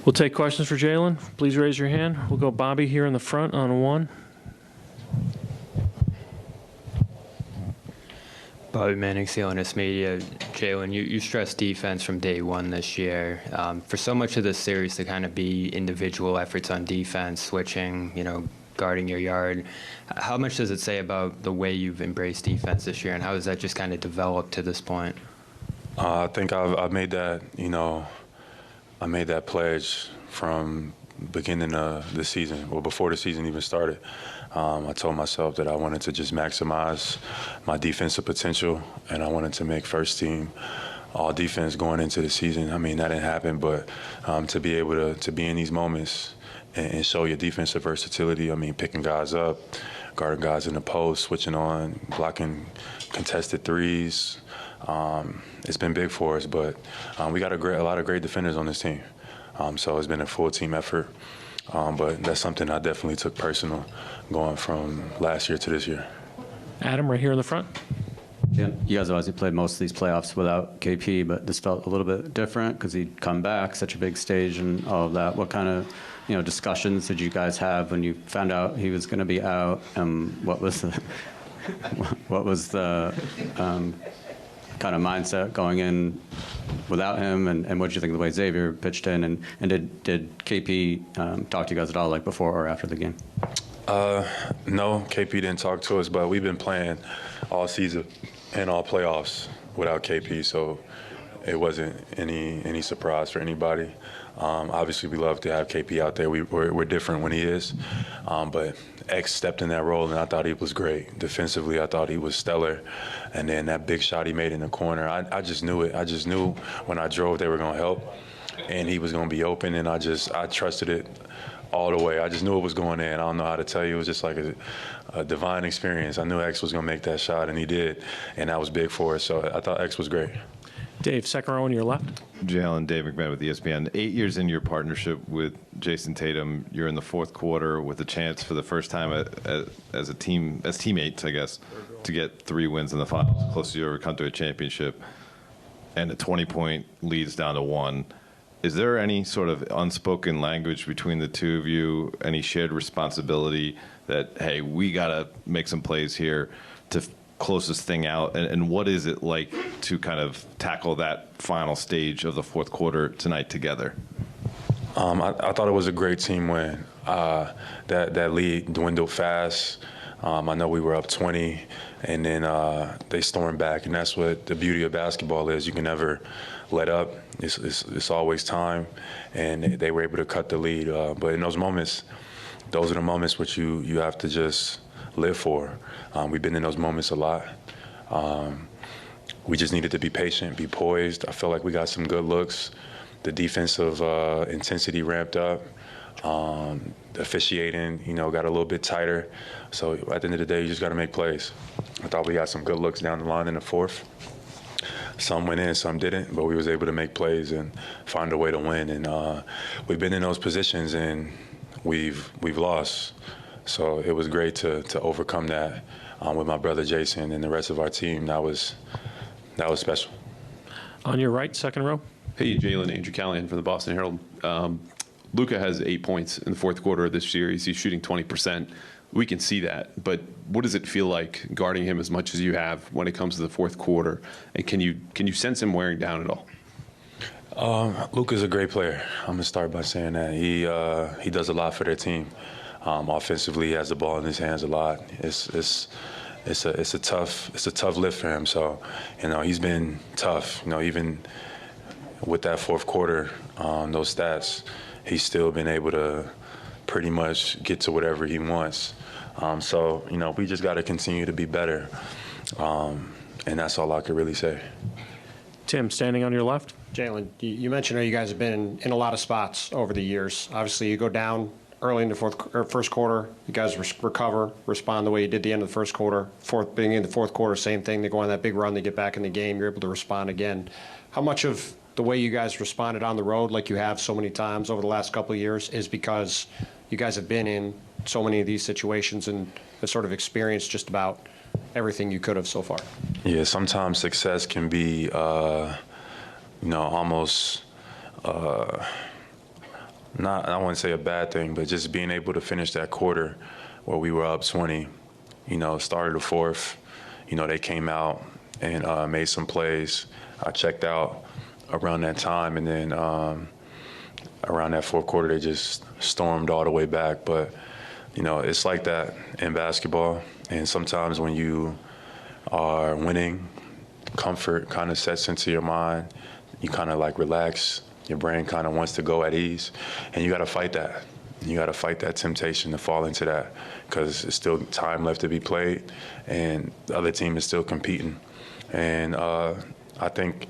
We'll take questions for Jaylen. Please raise your hand. We'll go Bobby here in the front on one. Bobby Manning, CLNS Media. Jaylen, you stressed defense from day one this year. For so much of this series to kind of be individual efforts on defense, switching, guarding your yard, how much does it say about the way you've embraced defense this year, and how has that just kind of developed to this point? I think I've made that, I made that pledge from beginning of the season, or before the season even started. I told myself that I wanted to just maximize my defensive potential, and I wanted to make first team all defense going into the season. I mean, that didn't happen, but to be able to be in these moments and show your defensive versatility, I mean, picking guys up, guarding guys in the post, switching on, blocking contested threes. It's been big for us, but we got a lot of great defenders on this team. So it's been a full team effort. But that's something I definitely took personal going from last year to this year. Adam, right here in the front. Yeah, you guys obviously played most of these playoffs without KP, but this felt a little bit different because he'd come back, such a big stage and all of that. What kind of discussions did you guys have when you found out he was going to be out? What was the kind of mindset going in without him, and what did you think of the way Xavier pitched in, and did KP talk to you guys at all, like before or after the game? No, KP didn't talk to us, but we've been playing all season and all playoffs without KP, so it wasn't any surprise for anybody. Obviously, we love to have KP out there. We're different when he is, but X stepped in that role, and I thought he was great. Defensively, I thought he was stellar. And then that big shot he made in the corner, I just knew it. I just knew when I drove they were going to help, and he was going to be open, and I trusted it all the way. I just knew it was going in. I don't know how to tell you. It was just like a divine experience. I knew X was going to make that shot, and he did, and that was big for us. So I thought X was great. Dave, second row on your left. Jaylen, Dave McMahon with ESPN. 8 years into your partnership with Jayson Tatum, you're in the fourth quarter with a chance for the first time as teammates, I guess, to get 3 wins in the finals, closest you ever come to a championship, and the 20-point lead's down to 1. Is there any sort of unspoken language between the two of you, any shared responsibility that, hey, we got to make some plays here to close this thing out? And what is it like to kind of tackle that final stage of the fourth quarter tonight together? I thought it was a great team win. That lead dwindled fast. I know we were up 20, and then they stormed back, and that's what the beauty of basketball is. You can never let up. It's always time, and they were able to cut the lead. But in those moments, those are the moments which you have to just live for. We've been in those moments a lot. We just needed to be patient, be poised. I felt like we got some good looks. The defensive intensity ramped up. The officiating, got a little bit tighter. So at the end of the day, you just got to make plays. I thought we got some good looks down the line in the fourth. Some went in, some didn't, but we was able to make plays and find a way to win. And we've been in those positions, and we've lost. So it was great to overcome that with my brother Jayson and the rest of our team. That was special. On your right, second row. Hey, Jaylen, Andrew Callahan from the Boston Herald. Luka has 8 points in the fourth quarter of this series. He's shooting 20%. We can see that, but what does it feel like guarding him as much as you have when it comes to the fourth quarter? And can you sense him wearing down at all? Luka's a great player. I'm gonna start by saying that he does a lot for their team. Offensively, he has the ball in his hands a lot. It's a tough lift for him. So, he's been tough. Even with that fourth quarter, those stats, he's still been able to pretty much get to whatever he wants. So, we just got to continue to be better. And that's all I could really say. Tim, standing on your left. Jaylen, you mentioned how you guys have been in a lot of spots over the years. Obviously, you go down early in the first quarter. You guys recover, respond the way you did the end of the first quarter. Beginning of the fourth quarter, same thing. They go on that big run. They get back in the game. You're able to respond again. How much of the way you guys responded on the road, like you have so many times over the last couple of years, is because you guys have been in so many of these situations and have sort of experienced just about everything you could have so far? Yeah, sometimes success can be, almost I wouldn't say a bad thing, but just being able to finish that quarter where we were up 20, started the fourth, they came out and made some plays. I checked out around that time, and then around that fourth quarter, they just stormed all the way back. But, it's like that in basketball, and sometimes when you are winning, comfort kind of sets into your mind. You kind of like relax. Your brain kind of wants to go at ease, and you got to fight that. You got to fight that temptation to fall into that because there's still time left to be played, and the other team is still competing. And I think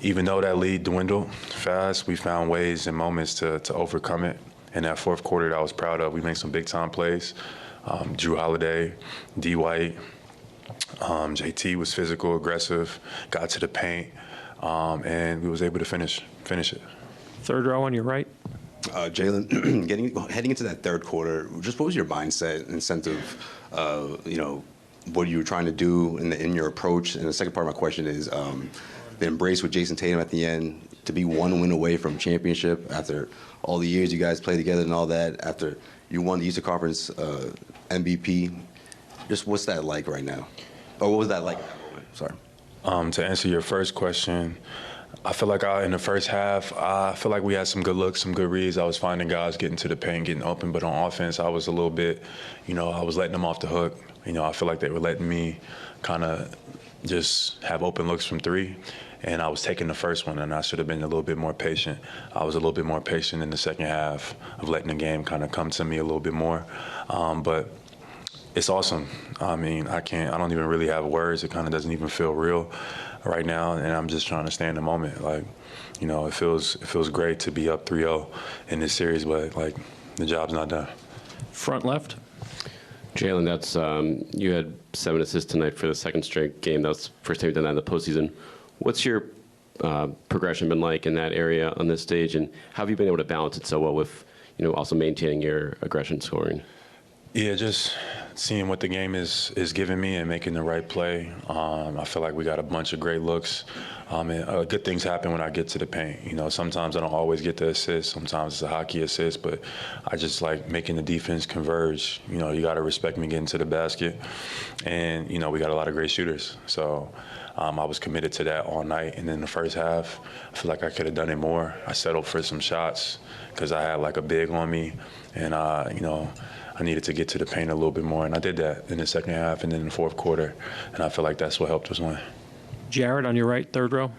even though that lead dwindled fast, we found ways and moments to overcome it. In that fourth quarter that I was proud of, we made some big-time plays. Drew Holiday, D. White, JT was physical, aggressive, got to the paint, and we was able to finish it. Third row on your right. Jaylen, heading into that third quarter, just what was your mindset, incentive, what you were trying to do in your approach? And the second part of my question is the embrace with Jayson Tatum at the end, to be one win away from championship after all the years you guys played together and all that, after you won the Eastern Conference MVP. Just what's that like right now? Or what was that like at that moment? Sorry. To answer your first question, I feel like in the first half, I feel like we had some good looks, some good reads. I was finding guys getting to the paint, getting open. But on offense, I was a little bit, I was letting them off the hook. I feel like they were letting me kind of just have open looks from three. And I was taking the first one, and I should have been a little bit more patient. I was a little bit more patient in the second half of letting the game kind of come to me a little bit more. But it's awesome. I mean, I don't even really have words. It kind of doesn't even feel real right now, and I'm just trying to stay in the moment. Like, it feels great to be up 3-0 in this series, but like the job's not done. Front left. Jaylen, that's you had 7 assists tonight for the second straight game. That was the first time you've done that in the postseason. What's your progression been like in that area on this stage, and how have you been able to balance it so well with, also maintaining your aggression scoring? Yeah, just seeing what the game is giving me and making the right play. I feel like we got a bunch of great looks. And good things happen when I get to the paint. Sometimes I don't always get the assist. Sometimes it's a hockey assist, but I just like making the defense converge. You got to respect me getting to the basket. And, we got a lot of great shooters. So I was committed to that all night. And then the first half, I feel like I could have done it more. I settled for some shots because I had like a big on me. And, I needed to get to the paint a little bit more, and I did that in the second half and then in the fourth quarter, and I feel like that's what helped us win. Jared on your right, third row.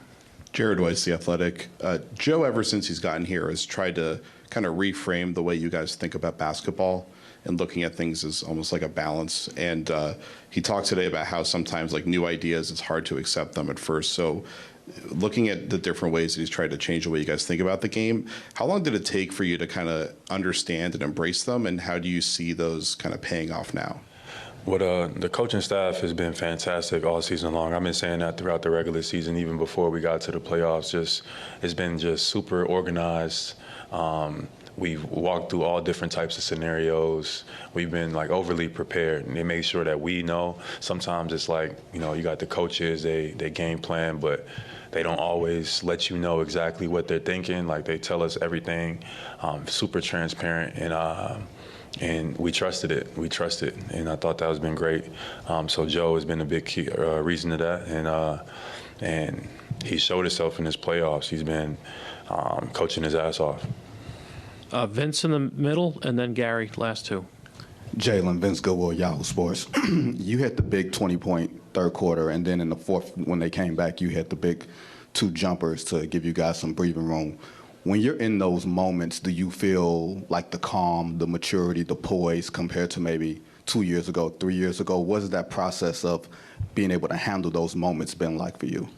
Jared Weiss, The Athletic. Joe, ever since he's gotten here, has tried to kind of reframe the way you guys think about basketball and looking at things as almost like a balance. And he talked today about how sometimes like new ideas, it's hard to accept them at first. So looking at the different ways that he's tried to change the way you guys think about the game, how long did it take for you to kind of understand and embrace them, and how do you see those kind of paying off now? Well, the coaching staff has been fantastic all season long. I've been saying that throughout the regular season, even before we got to the playoffs. It's been just super organized. We've walked through all different types of scenarios. We've been like overly prepared, and they make sure that we know. Sometimes it's like, you got the coaches, they game plan, but they don't always let you know exactly what they're thinking. Like they tell us everything, super transparent, and we trusted it. And I thought that has been great. So Joe has been a big key, reason to that, and he showed himself in his playoffs. He's been coaching his ass off. Vince in the middle, and then Gary, last two. Jaylen, Vince Goodwill, Yahoo Sports. You hit the big 20-point third quarter, and then in the fourth, when they came back, you hit the big 2 jumpers to give you guys some breathing room. When you're in those moments, do you feel like the calm, the maturity, the poise compared to maybe 2 years ago, 3 years ago? What is that process of being able to handle those moments been like for you?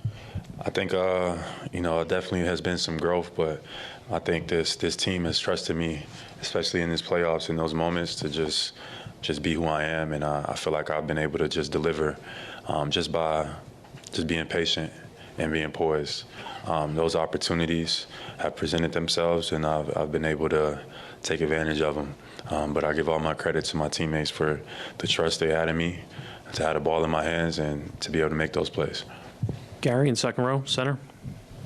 I think, it definitely has been some growth, but I think this team has trusted me, especially in this playoffs, in those moments, to just be who I am, and I feel like I've been able to just deliver just by being patient and being poised. Those opportunities have presented themselves, and I've been able to take advantage of them. But I give all my credit to my teammates for the trust they had in me, to have the ball in my hands, and to be able to make those plays. Gary in second row, center.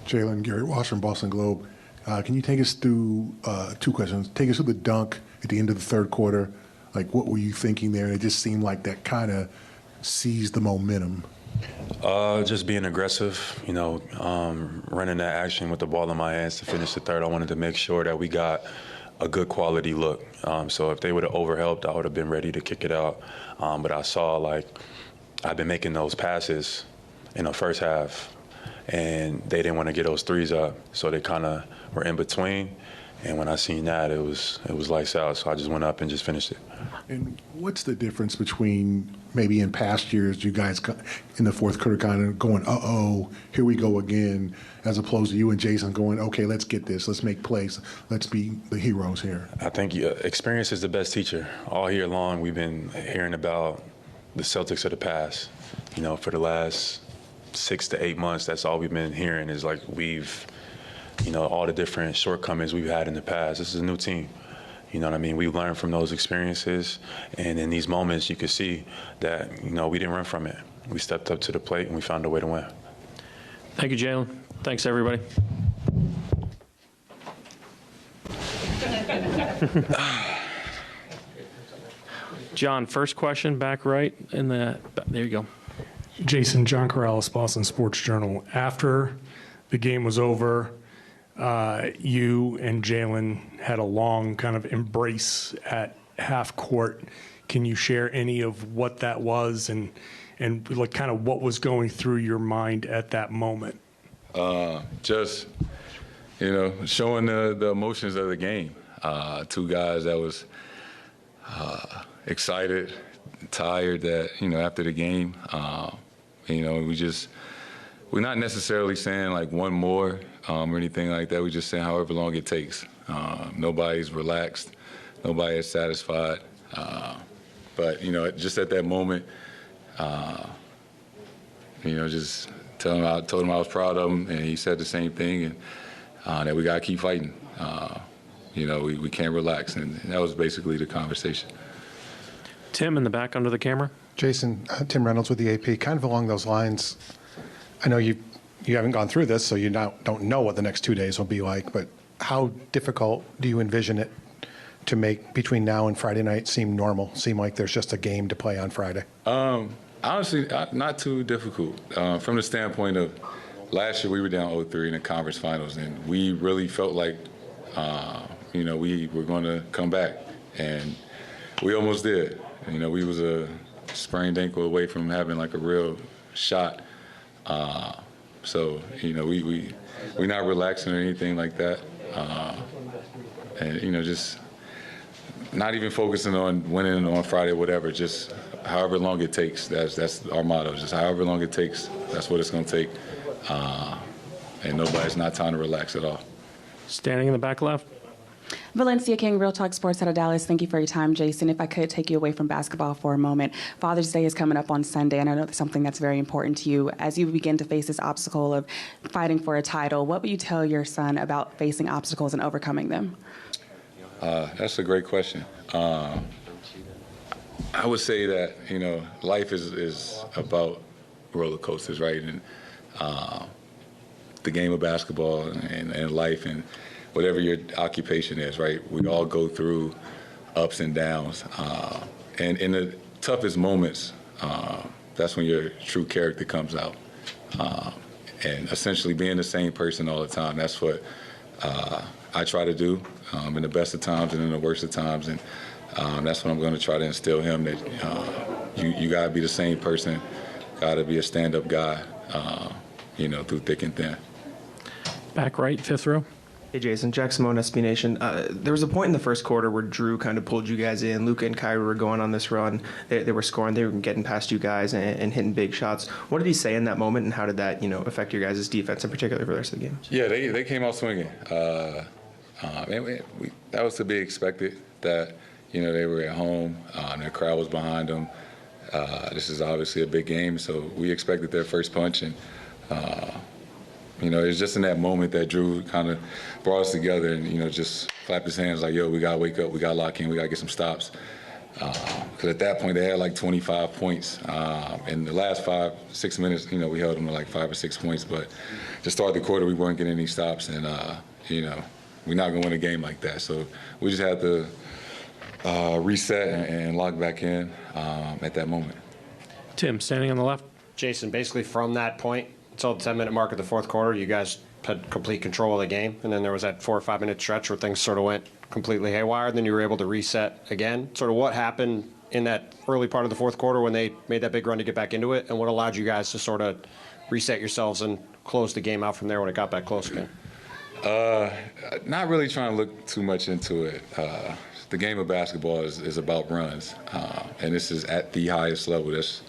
Jaylen, Gary Washington, Boston Globe. Can you take us through two questions? Take us through the dunk at the end of the third quarter. Like, what were you thinking there? And it just seemed like that kind of seized the momentum. Just being aggressive, running that action with the ball in my hands to finish the third. I wanted to make sure that we got a good quality look. So if they would have overhelped, I would have been ready to kick it out. But I saw, like, I've been making those passes in the first half, and they didn't want to get those threes up, so they kind of were in between. And when I seen that, it was lights out. So I just went up and just finished it. And what's the difference between maybe in past years, you guys in the fourth quarter kind of going, uh-oh, here we go again, as opposed to you and Jayson going, okay, let's get this, let's make plays, let's be the heroes here? I think experience is the best teacher. All year long, we've been hearing about the Celtics of the past. For the last 6 to 8 months, that's all we've been hearing is like all the different shortcomings we've had in the past. This is a new team. You know what I mean? We learned from those experiences, and in these moments, you could see that, we didn't run from it. We stepped up to the plate, and we found a way to win. Thank you, Jaylen. Thanks, everybody. John, first question, back right in the, there you go. Jayson, John Corrales, Boston Sports Journal. After the game was over, you and Jaylen had a long kind of embrace at half court. Can you share any of what that was and like kind of what was going through your mind at that moment? Just, showing the emotions of the game. Two guys that was excited, tired that, after the game, we're not necessarily saying like one more or anything like that. We're just saying however long it takes. Nobody's relaxed. Nobody is satisfied. But, just at that moment, just told him I was proud of him, and he said the same thing, and that we got to keep fighting. We can't relax, and that was basically the conversation. Tim in the back under the camera. Jayson, Tim Reynolds with the AP. Kind of along those lines, I know you haven't gone through this, so you don't know what the next 2 days will be like, but how difficult do you envision it to make between now and Friday night seem normal, seem like there's just a game to play on Friday? Honestly, not too difficult. From the standpoint of last year, we were down 0-3 in the conference finals, and we really felt like, we were going to come back, and we almost did. We was a sprained ankle away from having like a real shot. So, we're not relaxing or anything like that. And, just not even focusing on winning on Friday or whatever, just however long it takes. That's our motto, just however long it takes, that's what it's going to take. And nobody's not time to relax at all. Standing in the back left. Valencia King, Real Talk Sports out of Dallas. Thank you for your time, Jayson. If I could take you away from basketball for a moment. Father's Day is coming up on Sunday, and I know that's something that's very important to you. As you begin to face this obstacle of fighting for a title, what would you tell your son about facing obstacles and overcoming them? That's a great question. I would say that, life is about roller coasters, right? And the game of basketball and life and whatever your occupation is, right? We all go through ups and downs. And in the toughest moments, that's when your true character comes out. And essentially being the same person all the time, that's what I try to do in the best of times and in the worst of times. And that's what I'm going to try to instill him, that you got to be the same person, got to be a stand-up guy, through thick and thin. Back right, fifth row. Hey, Jayson. Jack Simone, SB Nation. There was a point in the first quarter where Drew kind of pulled you guys in. Luka and Kyrie were going on this run. They were scoring. They were getting past you guys and hitting big shots. What did he say in that moment, and how did that, affect your guys' defense, in particular for the rest of the game? Yeah, they came out swinging. That was to be expected, that, they were at home. Their crowd was behind them. This is obviously a big game, so we expected their first punch. And, it was just in that moment that Drew kind of brought us together and, just clapped his hands like, yo, we got to wake up, we got to lock in, we got to get some stops. Because at that point, they had like 25 points. In the last 5-6 minutes, we held them to like 5 or 6 points. But to start the quarter, we weren't getting any stops. And, we're not going to win a game like that. So we just had to reset and log back in at that moment. Tim, standing on the left. Jayson, basically from that point until the 10-minute mark of the fourth quarter, you guys had complete control of the game, and then there was that 4 or 5 minute stretch where things sort of went completely haywire, and then you were able to reset again. Sort of what happened in that early part of the fourth quarter when they made that big run to get back into it, and what allowed you guys to sort of reset yourselves and close the game out from there when it got back close again? Not really trying to look too much into it. The game of basketball is about runs, and this is at the highest level. That's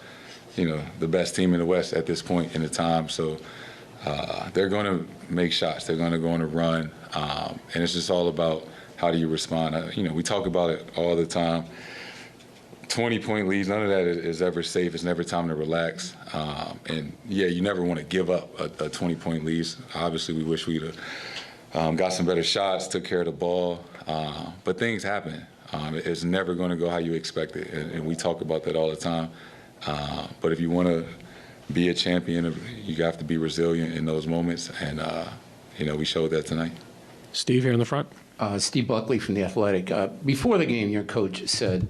the best team in the West at this point in the time. So they're going to make shots. They're going to go on a run, and it's just all about how do you respond. We talk about it all the time. 20-point leads, none of that is ever safe. It's never time to relax. And, you never want to give up a 20-point lead. Obviously, we wish we'd have got some better shots, took care of the ball. But things happen. It's never going to go how you expect it. And we talk about that all the time. But if you want to be a champion, you have to be resilient in those moments. And, we showed that tonight. Steve here in the front. Steve Buckley from The Athletic. Before the game, your coach said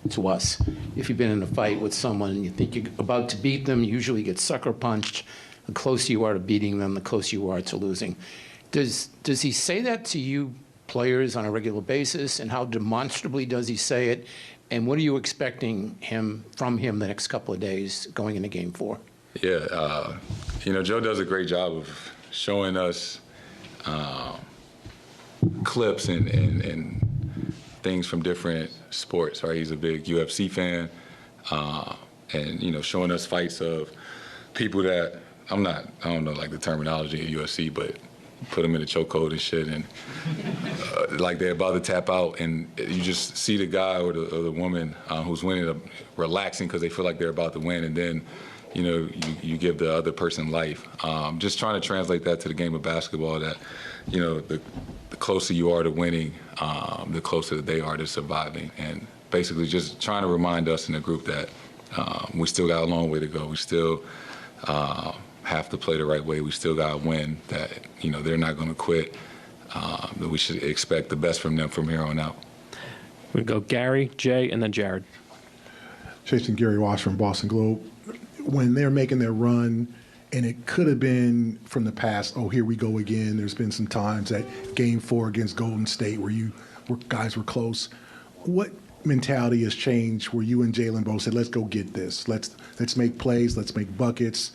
to us, if you've been in a fight with someone and you think you're about to beat them, you usually get sucker punched. The closer you are to beating them, the closer you are to losing. Does he say that to you players on a regular basis, and how demonstrably does he say it? And what are you expecting from him the next couple of days going into Game 4? Yeah, Joe does a great job of showing us clips and things from different sports, right? He's a big UFC fan, and showing us fights of people that I don't know like the terminology in UFC, but put them in a chokehold and shit, and like they're about to tap out, and you just see the guy or the woman who's winning relaxing because they feel like they're about to win, and then you give the other person life. Just trying to translate that to the game of basketball, that the closer you are to winning, the closer they are to surviving, and basically just trying to remind us in the group that we still got a long way to go. We still have to play the right way. We still got to win, that they're not going to quit, that we should expect the best from them from here on out. We go Gary, Jay, and then Jared. Jason, Gary Walsh from Boston Globe. When they're making their run, and it could have been from the past, here we go again. There's been some times at Game 4 against Golden State where guys were close. What mentality has changed where you and Jaylen both said, let's go get this. Let's make plays. Let's make buckets.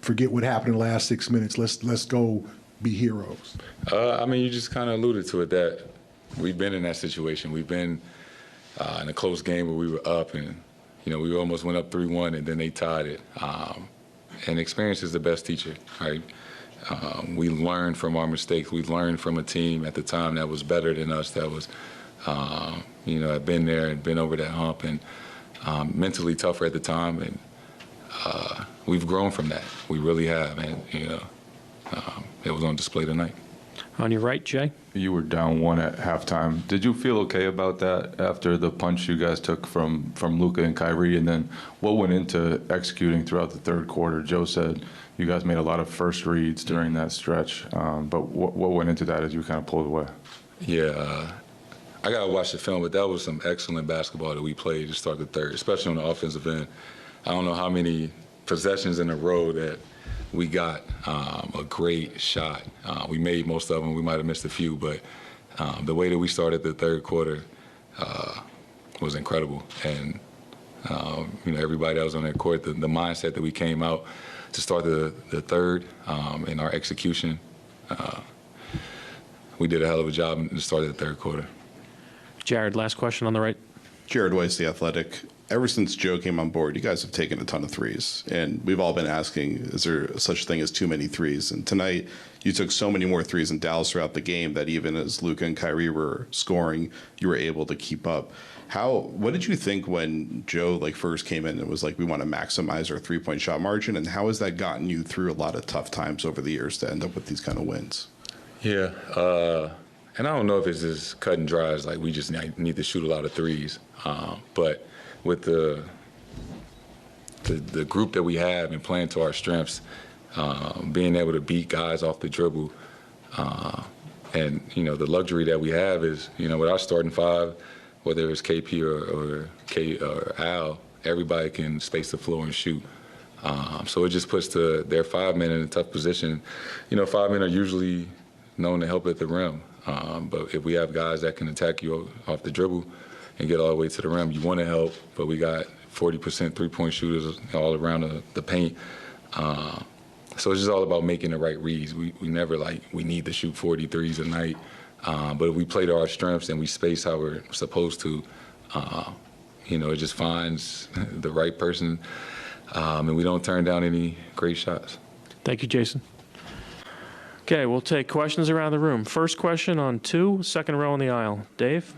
Forget what happened in the last 6 minutes. Let's go be heroes. You just kind of alluded to it, that we've been in that situation. We've been in a close game where we were up, and we almost went up 3-1, and then they tied it. And experience is the best teacher, right? We learned from our mistakes. We learned from a team at the time that was better than us, that was, had been there and been over that hump, and mentally tougher at the time. And we've grown from that. We really have. And, it was on display tonight. On your right, Jay? You were down 1 at halftime. Did you feel okay about that after the punch you guys took from Luka and Kyrie? And then what went into executing throughout the third quarter? Joe said you guys made a lot of first reads during that stretch. But what went into that as you kind of pulled away? Yeah, I got to watch the film, but that was some excellent basketball that we played to start the third, especially on the offensive end. I don't know how many possessions in a row that we got a great shot. We made most of them. We might have missed a few, but the way that we started the third quarter was incredible. And, everybody that was on that court, the mindset that we came out to start the third in our execution, we did a hell of a job in the start of the third quarter. Jared, last question on the right. Jared Weiss, The Athletic. Ever since Joe came on board, you guys have taken a ton of threes. And we've all been asking, is there such a thing as too many threes? And tonight, you took so many more threes in Dallas throughout the game that even as Luka and Kyrie were scoring, you were able to keep up. What did you think when Joe first came in and was like, we want to maximize our three-point shot margin? And how has that gotten you through a lot of tough times over the years to end up with these kind of wins? Yeah, and I don't know if it's as cut and dry as we just need to shoot a lot of threes. But with the group that we have and playing to our strengths, being able to beat guys off the dribble, And, the luxury that we have is, with our starting five, whether it's KP or Al, everybody can space the floor and shoot. So it just puts their 5 men in a tough position. 5 men are usually known to help at the rim. But if we have guys that can attack you off the dribble and get all the way to the rim, you want to help. But we got 40% three-point shooters all around the paint. So it's just all about making the right reads. We never we need to shoot 43s a night. But if we play to our strengths and we space how we're supposed to, it just finds the right person. And we don't turn down any great shots. Thank you, Jayson. Okay, we'll take questions around the room. First question on 2, second row on the aisle. Dave?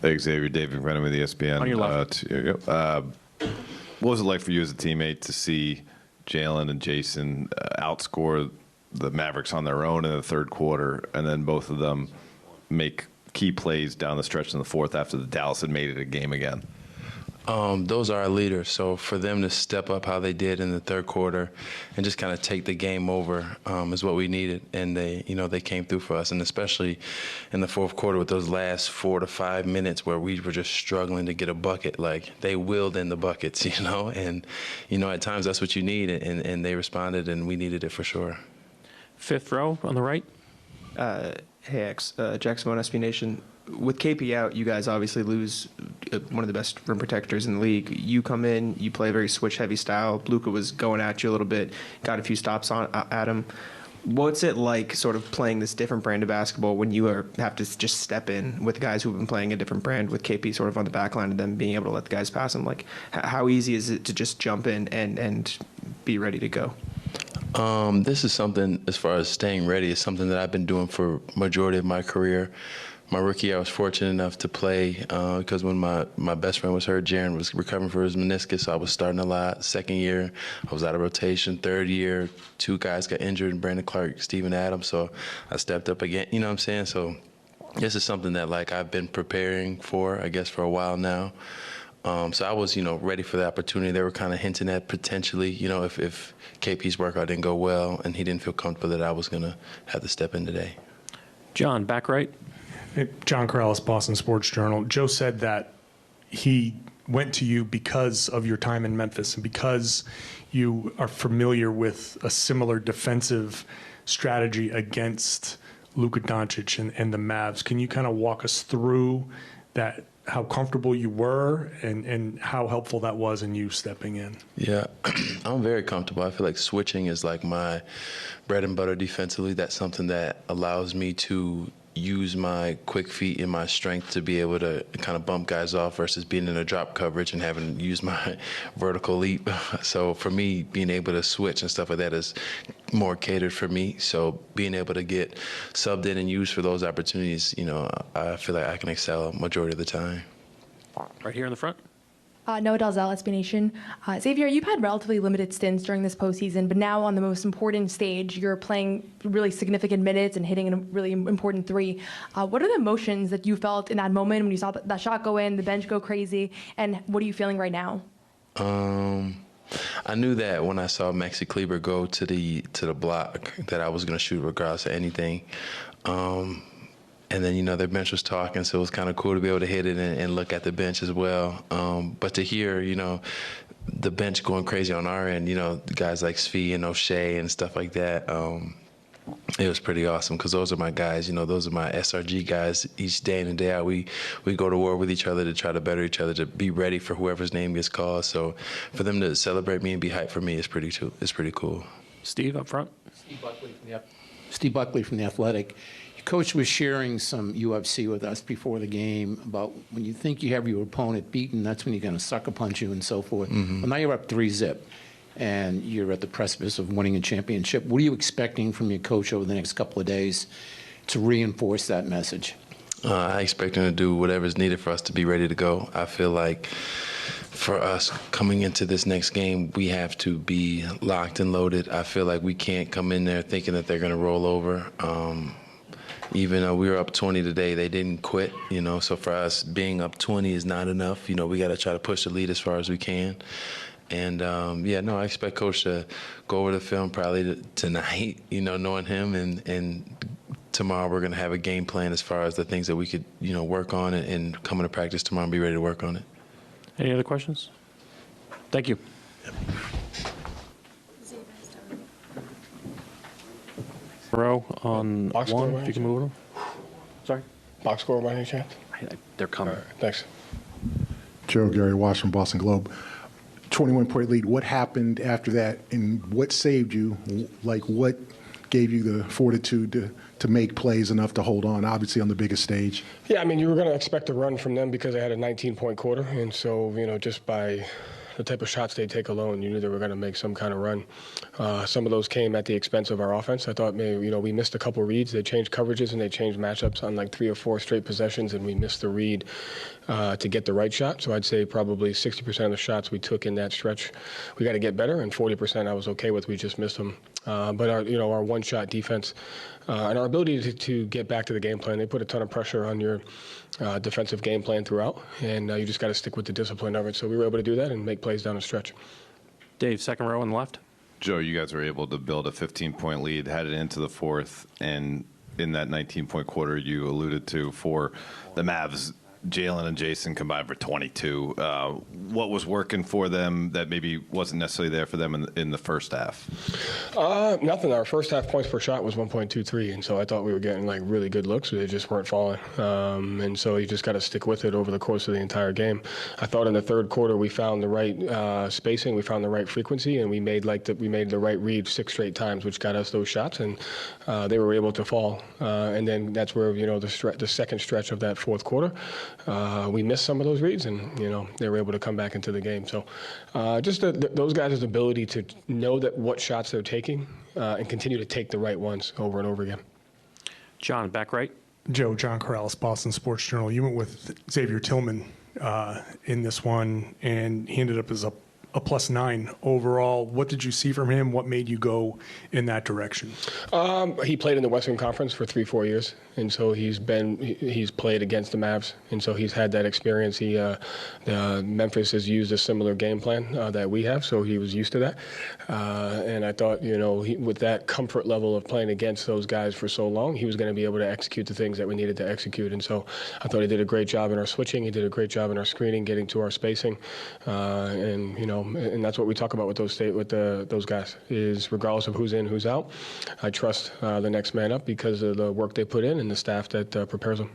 Hey, Xavier. David Brennan with ESPN. On your left. What was it like for you as a teammate to see Jaylen and Jayson outscore the Mavericks on their own in the third quarter, and then both of them make key plays down the stretch in the fourth after the Dallas had made it a game again? Those are our leaders. So for them to step up how they did in the third quarter and just kind of take the game over is what we needed. And they came through for us. And especially in the fourth quarter with those last 4 to 5 minutes where we were just struggling to get a bucket, they willed in the buckets, And, at times that's what you need. And they responded, and we needed it for sure. Fifth row on the right. Hey, Jack Simone, SB Nation. With KP out, you guys obviously lose one of the best rim protectors in the league. You come in, you play a very switch-heavy style. Luka was going at you a little bit, got a few stops at him. What's it like sort of playing this different brand of basketball when you have to just step in with guys who have been playing a different brand with KP sort of on the back line and then being able to let the guys pass him? How easy is it to just jump in and be ready to go? This is something, as far as staying ready, is something that I've been doing for majority of my career. My rookie year, I was fortunate enough to play because when my best friend was hurt, Jaren was recovering for his meniscus, so I was starting a lot. Second year, I was out of rotation. Third year, 2 guys got injured, Brandon Clark, Steven Adams, so I stepped up again. You know what I'm saying? So this is something that I've been preparing for, I guess, for a while now. So I was, ready for the opportunity. They were kind of hinting at potentially, if KP's workout didn't go well and he didn't feel comfortable that I was going to have to step in today. John, back right. John Corrales, Boston Sports Journal. Joe said that he went to you because of your time in Memphis and because you are familiar with a similar defensive strategy against Luka Donćić and the Mavs. Can you kind of walk us through that, how comfortable you were and how helpful that was in you stepping in? Yeah, I'm very comfortable. I feel like switching is my bread and butter defensively. That's something that allows me to use my quick feet and my strength to be able to kind of bump guys off versus being in a drop coverage and having to use my vertical leap. So for me, being able to switch and stuff like that is more catered for me. So being able to get subbed in and used for those opportunities, I feel like I can excel a majority of the time. Right here in the front. Noah Dalzell, SB Nation. Xavier, you've had relatively limited stints during this postseason, but now on the most important stage, you're playing really significant minutes and hitting a really important 3. What are the emotions that you felt in that moment when you saw that shot go in, the bench go crazy, and what are you feeling right now? I knew that when I saw Maxi Kleber go to the block that I was going to shoot regardless of anything. And then, their bench was talking, so it was kind of cool to be able to hit it and look at the bench as well. But to hear, the bench going crazy on our end, guys like Svi and O'Shea and stuff like that, it was pretty awesome because those are my guys. Those are my SRG guys. Each day in and day out, we go to war with each other to try to better each other, to be ready for whoever's name gets called. So for them to celebrate me and be hyped for me is pretty cool. Steve, up front. Steve Buckley from The Athletic. Coach was sharing some UFC with us before the game about when you think you have your opponent beaten, that's when you're going to sucker punch you and so forth. Mm-hmm. Well, now you're up 3-0, and you're at the precipice of winning a championship. What are you expecting from your coach over the next couple of days to reinforce that message? I expect him to do whatever's needed for us to be ready to go. I feel like for us coming into this next game, we have to be locked and loaded. I feel like we can't come in there thinking that they're going to roll over. Even though we were up 20 today, they didn't quit, So for us, being up 20 is not enough. We got to try to push the lead as far as we can. And, I expect Coach to go over the film probably tonight, knowing him and tomorrow we're going to have a game plan as far as the things that we could, work on and come into practice tomorrow and be ready to work on it. Any other questions? Thank you. Row on Box one, score, if you can move them. Sorry? Box score by any chance? They're coming. All right, thanks. Gerald Gary Wash from Boston Globe. 21-point lead. What happened after that, and what saved you? Like, what gave you the fortitude to make plays enough to hold on, obviously on the biggest stage? Yeah, I mean, you were going to expect a run from them because they had a 19-point quarter, and so, just by the type of shots they take alone, you knew they were going to make some kind of run. Some of those came at the expense of our offense. I thought maybe, we missed a couple reads. They changed coverages and they changed matchups on like 3 or 4 straight possessions, and we missed the read to get the right shot. So I'd say probably 60% of the shots we took in that stretch, we got to get better, and 40% I was okay with. We just missed them. But our one-shot defense and our ability to get back to the game plan, they put a ton of pressure on your defensive game plan throughout, and you just got to stick with the discipline of it. So we were able to do that and make plays down the stretch. Dave, second row on the left. Joe, you guys were able to build a 15-point lead, had it into the fourth, and in that 19-point quarter you alluded to for the Mavs, Jaylen and Jayson combined for 22. What was working for them that maybe wasn't necessarily there for them in the first half? Nothing. Our first half points per shot was 1.23, and so I thought we were getting like really good looks, but they just weren't falling. And so you just got to stick with it over the course of the entire game. I thought in the third quarter we found the right spacing, we found the right frequency, and we made the right read 6 straight times, which got us those shots, and they were able to fall. And then that's where the second stretch of that fourth quarter. We missed some of those reads, and they were able to come back into the game. So, just those guys' ability to know that what shots they're taking and continue to take the right ones over and over again. John, back right. Joe, John Corrales, Boston Sports Journal. You went with Xavier Tillman in this one, and he ended up as a +9 overall. What did you see from him? What made you go in that direction? He played in the Western Conference for 3-4 years, and so he's played against the Mavs, and so he's had that experience. Memphis has used a similar game plan that we have, so he was used to that. And I thought, with that comfort level of playing against those guys for so long, he was going to be able to execute the things that we needed to execute. And so I thought he did a great job in our switching. He did a great job in our screening, getting to our spacing, and that's what we talk about with those guys. Is regardless of who's in, who's out, I trust the next man up because of the work they put in and the staff that prepares them.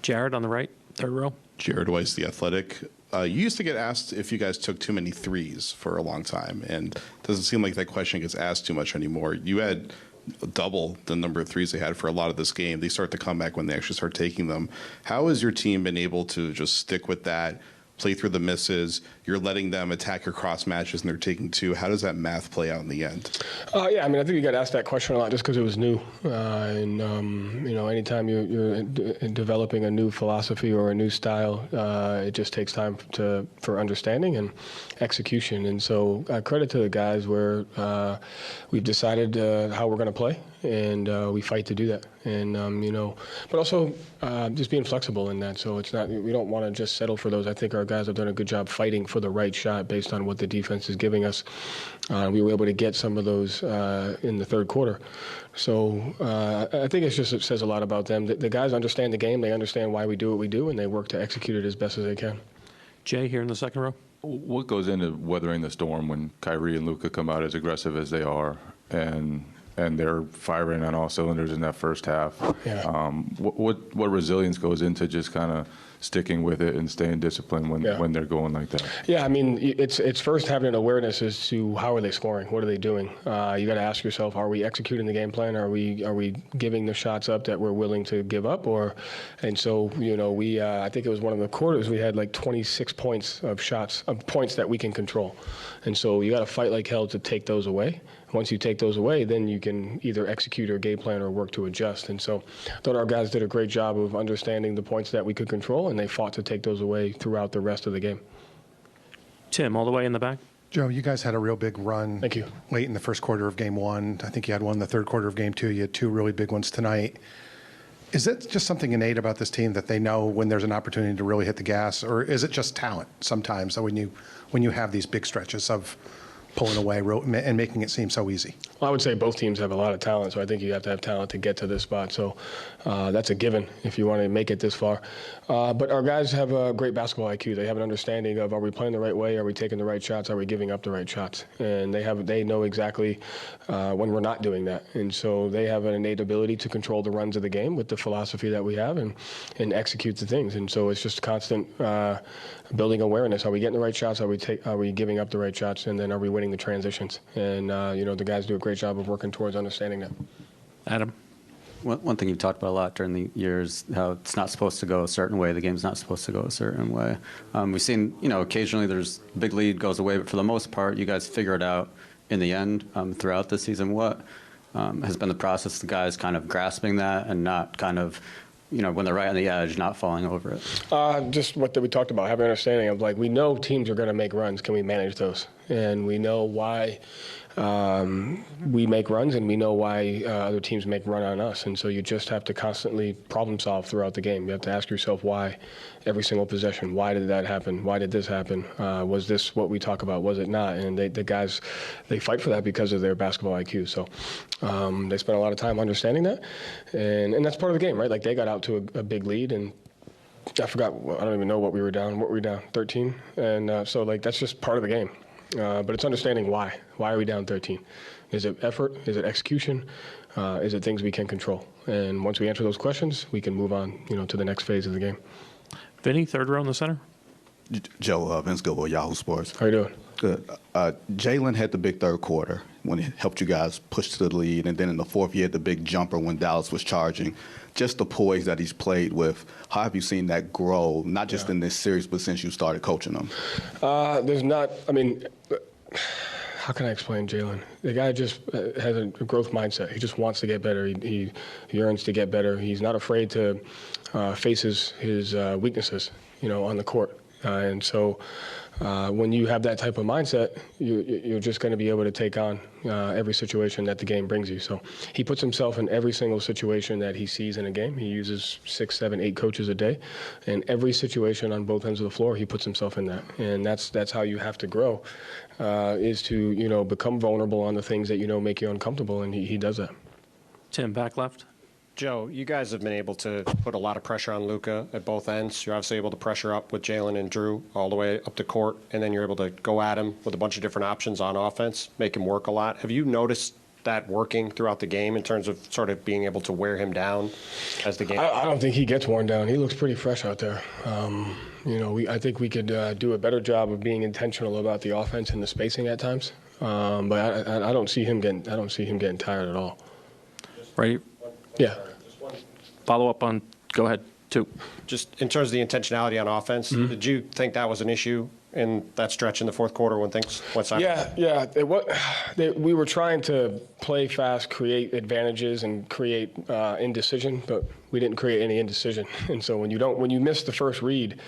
Jared on the right, third row. Jared Weiss, The Athletic. You used to get asked if you guys took too many threes for a long time, and it doesn't seem like that question gets asked too much anymore. You had double the number of threes they had for a lot of this game. They start to come back when they actually start taking them. How has your team been able to just stick with that, play through the misses? You're letting them attack your cross matches, and they're taking 2. How does that math play out in the end? Yeah, I mean, I think you got asked that question a lot just because it was new. Anytime you're developing a new philosophy or a new style, it just takes time for understanding and execution. And so credit to the guys where we've decided how we're going to play, and we fight to do that. And, but also just being flexible in that. So it's not, we don't want to just settle for those. I think our guys have done a good job fighting for the right shot based on what the defense is giving us. We were able to get some of those in the third quarter. So I think it says a lot about them. The guys understand the game. They understand why we do what we do, and they work to execute it as best as they can. Jay, here in the second row. What goes into weathering the storm when Kyrie and Luka come out as aggressive as they are, and they're firing on all cylinders in that first half? Yeah. What resilience goes into just kind of sticking with it and staying disciplined when they're going like that? Yeah, I mean, it's first having an awareness as to how are they scoring, what are they doing. You got to ask yourself: are we executing the game plan? Are we giving the shots up that we're willing to give up? And so we I think it was one of the quarters we had like 26 points of points that we can control, and so you got to fight like hell to take those away. Once you take those away, then you can either execute or game plan or work to adjust. And so I thought our guys did a great job of understanding the points that we could control, and they fought to take those away throughout the rest of the game. Tim, all the way in the back. Joe, you guys had a real big run. Thank you. Late in the first quarter of game 1. I think you had one in the third quarter of game 2. You had 2 really big ones tonight. Is it just something innate about this team that they know when there's an opportunity to really hit the gas, or is it just talent sometimes that when you have these big stretches of pulling away and making it seem so easy? Well, I would say both teams have a lot of talent, so I think you have to have talent to get to this spot. So that's a given if you want to make it this far. But our guys have a great basketball IQ. They have an understanding of, are we playing the right way? Are we taking the right shots? Are we giving up the right shots? And they know exactly when we're not doing that. And so they have an innate ability to control the runs of the game with the philosophy that we have and execute the things. And so it's just constant building awareness. Are we getting the right shots? Are we giving up the right shots? And then are we winning the transitions? And the guys do a great job of working towards understanding that. Adam? One thing you've talked about a lot during the years, how it's not supposed to go a certain way. The game's not supposed to go a certain way. We've seen, occasionally there's big lead goes away, but for the most part, you guys figure it out in the end throughout the season. What has been the process, the guys kind of grasping that and not kind of, when they're right on the edge, not falling over it? Just what we talked about, having an understanding of, we know teams are going to make runs. Can we manage those? And we know why we make runs, and we know why other teams make run on us. And so you just have to constantly problem solve throughout the game. You have to ask yourself why every single possession. Why did that happen? Why did this happen? Was this what we talk about? Was it not? And the guys, they fight for that because of their basketball IQ. So they spend a lot of time understanding that. And that's part of the game, right? They got out to a big lead, and I forgot, I don't even know what we were down. What were we down? 13? And so that's just part of the game. But it's understanding why. Why are we down 13? Is it effort? Is it execution? Is it things we can control? And once we answer those questions, we can move on, to the next phase of the game. Vinny, third row in the center. Joe, Vince Gilbo, Yahoo Sports. How you doing? Good. Jaylen had the big third quarter when it helped you guys push to the lead, and then in the fourth, you had the big jumper when Dallas was charging. Just the poise that he's played with, how have you seen that grow, not just in this series, but since you started coaching him? How can I explain Jaylen? The guy just has a growth mindset. He just wants to get better. He yearns to get better. He's not afraid to face his weaknesses, on the court. And so when you have that type of mindset, you're just going to be able to take on every situation that the game brings you. So he puts himself in every single situation that he sees in a game. He uses 6, 7, 8 coaches a day. And every situation on both ends of the floor, he puts himself in that. And that's how you have to grow, is to, become vulnerable on the things that make you uncomfortable. And he does that. Tim, back left. Joe, you guys have been able to put a lot of pressure on Luka at both ends. You're obviously able to pressure up with Jaylen and Drew all the way up the court, and then you're able to go at him with a bunch of different options on offense, make him work a lot. Have you noticed that working throughout the game in terms of sort of being able to wear him down as the game? I don't think he gets worn down. He looks pretty fresh out there. I think we could do a better job of being intentional about the offense and the spacing at times. But I don't see him getting tired at all. Right. Yeah. Follow up on, go ahead, 2. Just in terms of the intentionality on offense, did you think that was an issue in that stretch in the fourth quarter when things went sideways? Yeah. We were trying to play fast, create advantages, and create indecision, but we didn't create any indecision. And so when you miss the first read,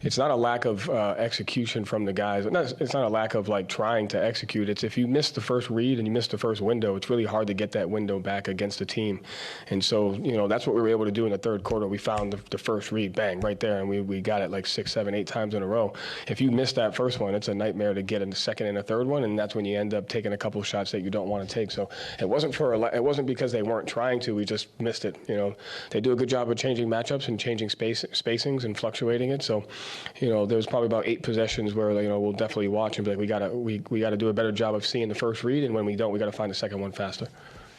it's not a lack of execution from the guys. It's not a lack of trying to execute. It's if you miss the first read and you miss the first window, it's really hard to get that window back against the team. And so that's what we were able to do in the third quarter. We found the first read, bang, right there, and we got it 6, 7, 8 times in a row. If you miss that first one, it's a nightmare to get a second and a third one, and that's when you end up taking a couple of shots that you don't want to take. So it wasn't because they weren't trying to. We just missed it. They do a good job of changing matchups and changing spacings and fluctuating it. So there's probably about 8 possessions where we'll definitely watch and be like, we gotta do a better job of seeing the first read, and when we don't, we gotta find the second one faster.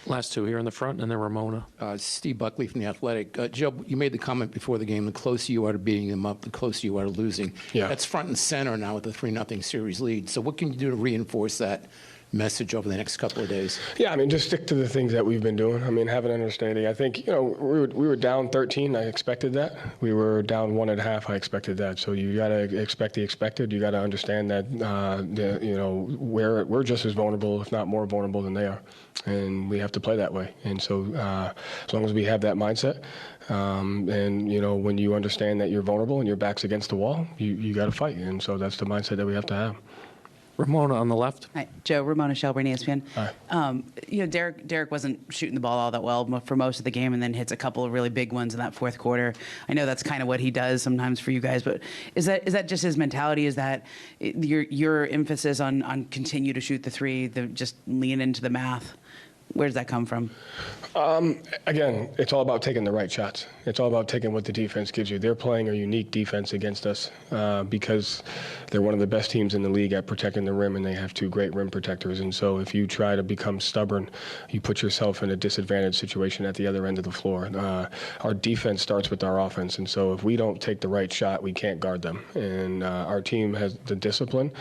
Last 2 here in the front, and then Ramona. Steve Buckley from The Athletic. Joe, you made the comment before the game, the closer you are to beating them up, the closer you are to losing. Yeah. That's front and center now with the 3-0 series lead. So what can you do to reinforce that message over the next couple of days? Yeah, just stick to the things that we've been doing. Have an understanding. I think, we were down 13. I expected that. We were down 1.5. I expected that. So you got to expect the expected. You got to understand that, we're just as vulnerable, if not more vulnerable than they are. And we have to play that way. And so as long as we have that mindset, and, when you understand that you're vulnerable and your back's against the wall, you got to fight. And so that's the mindset that we have to have. Ramona on the left. Hi, Joe, Ramona Shelburne, ESPN. Hi. Derek wasn't shooting the ball all that well for most of the game, and then hits a couple of really big ones in that fourth quarter. I know that's kind of what he does sometimes for you guys, but is that just his mentality? Is that your emphasis on continue to shoot the three, just lean into the math? Where does that come from? Again, it's all about taking the right shots. It's all about taking what the defense gives you. They're playing a unique defense against us because they're one of the best teams in the league at protecting the rim, and they have two great rim protectors. And so if you try to become stubborn, you put yourself in a disadvantaged situation at the other end of the floor. Our defense starts with our offense, and so if we don't take the right shot, we can't guard them. And our team has the discipline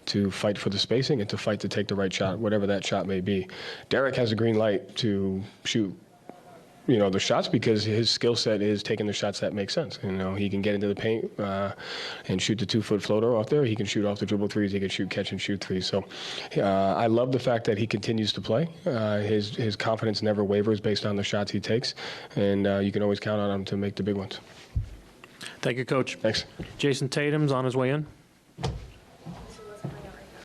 to fight for the spacing and to fight to take the right shot, whatever that shot may be. Derek has a green light to shoot the shots because his skill set is taking the shots that make sense. He can get into the paint and shoot the 2-foot floater off there. He can shoot off the dribble threes. He can shoot catch and shoot threes. So I love the fact that he continues to play. His confidence never wavers based on the shots he takes, and you can always count on him to make the big ones. Thank you, Coach. Thanks. Jayson Tatum's on his way in.